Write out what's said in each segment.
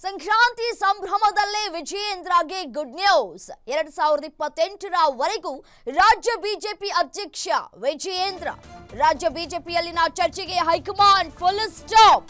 ಸಂಕ್ರಾಂತಿ ಸಂಭ್ರಮದಲ್ಲೇ ವಿಜಯೇಂದ್ರಗೆ good news. 2028 ರಾಜ್ಯ ಬಿಜೆಪಿ ಅಧ್ಯಕ್ಷ ವಿಜಯೇಂದ್ರ. ರಾಜ್ಯ ಬಿಜೆಪಿಯಲ್ಲಿನ ಚರ್ಚೆಗೆ ಹೈಕಮಾಂಡ್ ಫುಲ್ ಸ್ಟಾಪ್.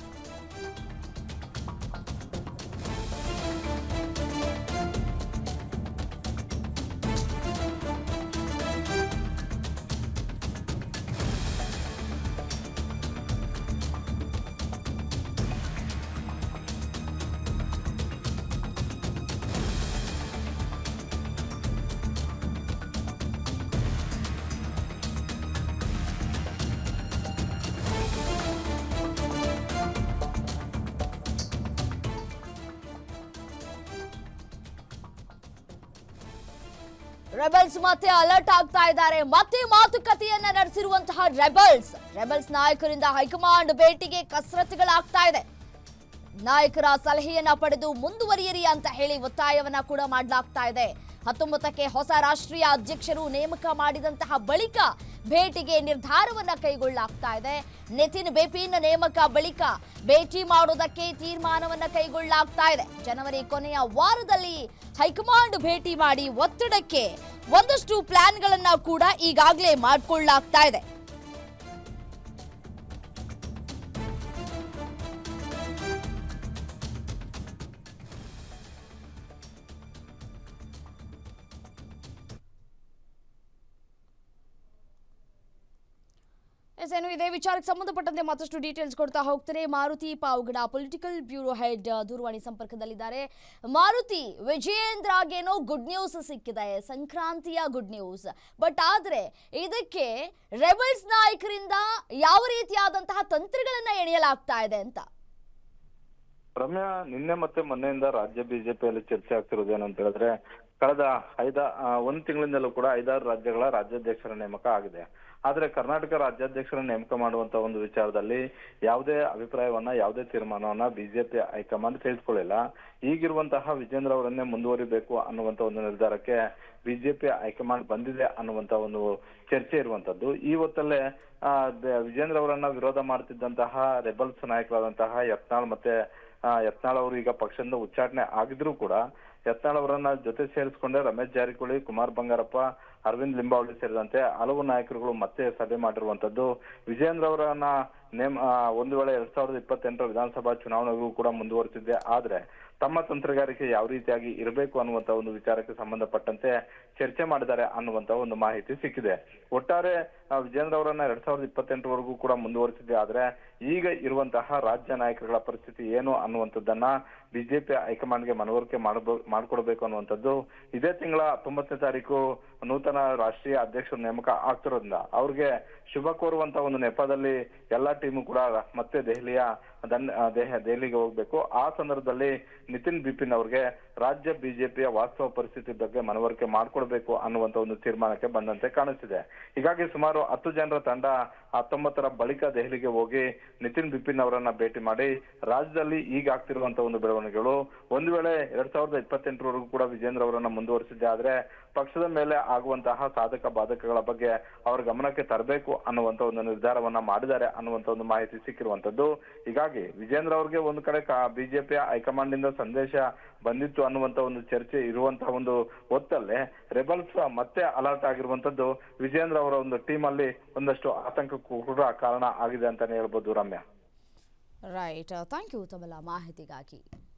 ರೆಬಲ್ಸ್ ಮತ್ತೆ ಅಲರ್ಟ್ ಆಗ್ತಾ ಇದ್ದಾರೆ. ಮತ್ತೆ ಮಾತುಕತೆಯನ್ನ ನಡೆಸಿರುವಂತಹ ರೆಬಲ್ಸ್ ನಾಯಕರಿಂದ ಹೈಕಮಾಂಡ್ ಭೇಟಿಗೆ ಕಸರತ್ತುಗಳಾಗ್ತಾ ಇದೆ. ನಾಯಕರ ಸಲಹೆಯನ್ನ ಪಡೆದು ಮುಂದುವರಿಯಿರಿ ಅಂತ ಹೇಳಿ ಒತ್ತಾಯವನ್ನ ಕೂಡ ಮಾಡಲಾಗ್ತಾ ಇದೆ. 19ಕ್ಕೆ ಹೊಸ ರಾಷ್ಟ್ರೀಯ ಅಧ್ಯಕ್ಷರು ನೇಮಕ ಮಾಡಿದಂತಹ ಬಳಿಕ ಭೇಟಿಗೆ ನಿರ್ಧಾರವನ್ನ ಕೈಗೊಳ್ಳಲಾಗ್ತಾ ಇದೆ. ನಿತಿನ್ ಬಿಪಿನ್ ನೇಮಕ ಬಳಿಕ ಭೇಟಿ ಮಾಡೋದಕ್ಕೆ ತೀರ್ಮಾನವನ್ನ ಕೈಗೊಳ್ಳಲಾಗ್ತಾ ಇದೆ. ಜನವರಿ ಕೊನೆಯ ವಾರದಲ್ಲಿ ಹೈಕಮಾಂಡ್ ಭೇಟಿ ಮಾಡಿ ಒತ್ತಡಕ್ಕೆ ಒಂದಷ್ಟು ಪ್ಲಾನ್ಗಳನ್ನ ಕೂಡ ಈಗಾಗಲೇ ಮಾಡಿಕೊಳ್ಳಲಾಗ್ತಾ ಇದೆ. ಏನು ಇದೇ ವಿಚಾರಕ್ಕೆ ಸಂಬಂಧಪಟ್ಟಂತೆ ಮತ್ತಷ್ಟು ಡೀಟೇಲ್ಸ್ ಕೊಡ್ತಾ ಹೋಗ್ತಾರೆ Maruti Pavagada, political bureau head ದೂರವಾಣಿ ಸಂಪರ್ಕದಲ್ಲಿದ್ದಾರೆ. ಮಾರುತಿ, ವಿಜಯೇಂದ್ರಗೇನೋ ಗುಡ್ ನ್ಯೂಸ್ ಸಿಕ್ಕಿದೆ, ಸಂಕ್ರಾಂತಿಯ ಗುಡ್ ನ್ಯೂಸ್. ಬಟ್ ಆದ್ರೆ ಇದಕ್ಕೆ ರೆಬಲ್ಸ್ ನಾಯಕರಿಂದ ಯಾವ ರೀತಿಯಾದಂತಹ ತಂತ್ರಗಳನ್ನ ಎಣೆಯಲಾಗ್ತಾ ಇದೆ ಅಂತ? ರಮ್ಯಾ, ನಿನ್ನೆ ಮತ್ತೆ ಮೊನ್ನೆಯಿಂದ ರಾಜ್ಯ ಬಿಜೆಪಿಯಲ್ಲಿ ಚರ್ಚೆ ಆಗ್ತಿರೋದು ಏನಂತ ಹೇಳಿದ್ರೆ, ಕಳೆದ ಒಂದು ತಿಂಗಳಿಂದಲೂ ಕೂಡ 5-6 ರಾಜ್ಯಗಳ ರಾಜ್ಯಾಧ್ಯಕ್ಷರ ನೇಮಕ ಆಗಿದೆ. ಆದ್ರೆ ಕರ್ನಾಟಕ ರಾಜ್ಯಾಧ್ಯಕ್ಷರ ನೇಮಕ ಮಾಡುವಂತ ಒಂದು ವಿಚಾರದಲ್ಲಿ ಯಾವುದೇ ಅಭಿಪ್ರಾಯವನ್ನ, ಯಾವುದೇ ತೀರ್ಮಾನವನ್ನ ಬಿಜೆಪಿ ಹೈಕಮಾಂಡ್ ತೆಗೆದುಕೊಳ್ಳಿಲ್ಲ. ಈಗಿರುವಂತಹ ವಿಜೇಂದ್ರ ಅವರನ್ನೇ ಮುಂದುವರಿಬೇಕು ಅನ್ನುವಂತ ಒಂದು ನಿರ್ಧಾರಕ್ಕೆ ಬಿಜೆಪಿ ಹೈಕಮಾಂಡ್ ಬಂದಿದೆ ಅನ್ನುವಂತ ಒಂದು ಚರ್ಚೆ ಇರುವಂತದ್ದು. ಈ ಹೊತ್ತಲ್ಲೇ ವಿಜೇಂದ್ರ ಅವರನ್ನ ವಿರೋಧ ಮಾಡ್ತಿದ್ದಂತಹ ರೆಬಲ್ಸ್ ನಾಯಕರಾದಂತಹ ಯತ್ನಾಳ್ ಅವರು ಈಗ ಪಕ್ಷದಿಂದ ಉಚ್ಚಾಟನೆ ಆಗಿದ್ರು ಕೂಡ ಯತ್ನಾಳ್ ಅವರನ್ನ ಜೊತೆ ಸೇರಿಸಿಕೊಂಡೆ ರಮೇಶ್ ಜಾರಕಿಹೊಳಿ, ಕುಮಾರ್ ಬಂಗಾರಪ್ಪ, ಅರವಿಂದ್ ಲಿಂಬಾವಳಿ ಸೇರಿದಂತೆ ಹಲವು ನಾಯಕರುಗಳು ಮತ್ತೆ ಸಭೆ ಮಾಡಿರುವಂತದ್ದು. ವಿಜೇಂದ್ರ ಅವರನ್ನ ಒಂದು ವೇಳೆ 2028 ವಿಧಾನಸಭಾ ಚುನಾವಣೆಗೂ ಕೂಡ ಮುಂದುವರಿಸಿದ್ದೆ. ಆದ್ರೆ ತಮ್ಮ ತಂತ್ರಗಾರಿಕೆ ಯಾವ ರೀತಿಯಾಗಿ ಇರಬೇಕು ಅನ್ನುವಂತ ಒಂದು ವಿಚಾರಕ್ಕೆ ಸಂಬಂಧಪಟ್ಟಂತೆ ಚರ್ಚೆ ಮಾಡಿದ್ದಾರೆ ಅನ್ನುವಂತ ಒಂದು ಮಾಹಿತಿ ಸಿಕ್ಕಿದೆ. ಒಟ್ಟಾರೆ ವಿಜೇಂದ್ರ ಅವರನ್ನ 2028 ಕೂಡ ಮುಂದುವರಿಸಿದೆ. ಆದ್ರೆ ಈಗ ಇರುವಂತಹ ರಾಜ್ಯ ನಾಯಕರುಗಳ ಪರಿಸ್ಥಿತಿ ಏನು ಅನ್ನುವಂಥದ್ದನ್ನ ಬಿಜೆಪಿ ಹೈಕಮಾಂಡ್ಗೆ ಮನವರಿಕೆ ಮಾಡ್ಕೊಡ್ಬೇಕು ಅನ್ನುವಂಥದ್ದು. ಇದೇ ತಿಂಗಳ 19ನೇ ತಾರೀಕು ನೂತನ ರಾಷ್ಟ್ರೀಯ ಅಧ್ಯಕ್ಷರ ನೇಮಕ ಆಗ್ತಿರೋದ್ರಿಂದ ಅವ್ರಿಗೆ ಶುಭ ಕೋರುವಂತ ಒಂದು ನೆಪದಲ್ಲಿ ಎಲ್ಲಾ ಟೀಮು ಕೂಡ ಮತ್ತೆ ದೆಹಲಿಗೆ ಹೋಗ್ಬೇಕು. ಆ ಸಂದರ್ಭದಲ್ಲಿ ನಿತಿನ್ ಬಿಪಿನ್ ಅವ್ರಿಗೆ ರಾಜ್ಯ ಬಿಜೆಪಿಯ ವಾಸ್ತವ ಪರಿಸ್ಥಿತಿ ಬಗ್ಗೆ ಮನವರಿಕೆ ಮಾಡ್ಕೊಡ್ಬೇಕು ಅನ್ನುವಂತ ಒಂದು ತೀರ್ಮಾನಕ್ಕೆ ಬಂದಂತೆ ಕಾಣಿಸ್ತಿದೆ. ಹೀಗಾಗಿ ಸುಮಾರು 10 ಜನರ ತಂಡ 19ರ ಬಳಿಕ ದೆಹಲಿಗೆ ಹೋಗಿ ನಿತಿನ್ ಬಿಪಿನ್ ಅವರನ್ನ ಭೇಟಿ ಮಾಡಿ ರಾಜ್ಯದಲ್ಲಿ ಈಗ ಆಗ್ತಿರುವಂತ ಒಂದು ಬೆಳವಣಿಗೆಗಳು, ಒಂದು ವೇಳೆ 2028 ಕೂಡ ವಿಜೇಂದ್ರ ಅವರನ್ನ ಮುಂದುವರಿಸಿದ್ದೆ ಆದ್ರೆ ಪಕ್ಷದ ಮೇಲೆ ಆಗುವಂತಹ ಸಾಧಕ ಬಾಧಕಗಳ ಬಗ್ಗೆ ಅವರ ಗಮನಕ್ಕೆ ತರಬೇಕು ಅನ್ನುವಂತ ಒಂದು ನಿರ್ಧಾರವನ್ನ ಮಾಡಿದ್ದಾರೆ ಅನ್ನುವಂತ ಒಂದು ಮಾಹಿತಿ ಸಿಕ್ಕಿರುವಂತದ್ದು. ಹೀಗಾಗಿ ವಿಜೇಂದ್ರ ಅವ್ರಿಗೆ ಒಂದು ಕಡೆ ಬಿಜೆಪಿಯ ಹೈಕಮಾಂಡ್ ಇಂದ ಸಂದೇಶ ಬಂದಿತ್ತು ಅನ್ನುವಂತ ಒಂದು ಚರ್ಚೆ ಇರುವಂತಹ ಒಂದು ಹೊತ್ತಲ್ಲೇ ರೆಬಲ್ಸ್ ಮತ್ತೆ ಅಲರ್ಟ್ ಆಗಿರುವಂತದ್ದು ವಿಜೇಂದ್ರ ಅವರ ಒಂದು ಟೀಮ್ ಅಲ್ಲಿ ಒಂದಷ್ಟು ಆತಂಕಕ್ಕೂ ಕೂಡ ಕಾರಣ ಆಗಿದೆ ಅಂತಾನೆ ಹೇಳ್ಬೋದು ರಮ್ಯಾ. ರೈಟ್, ಥ್ಯಾಂಕ್ ಯು ತಮ್ಮ ಮಾಹಿತಿಗಾಗಿ.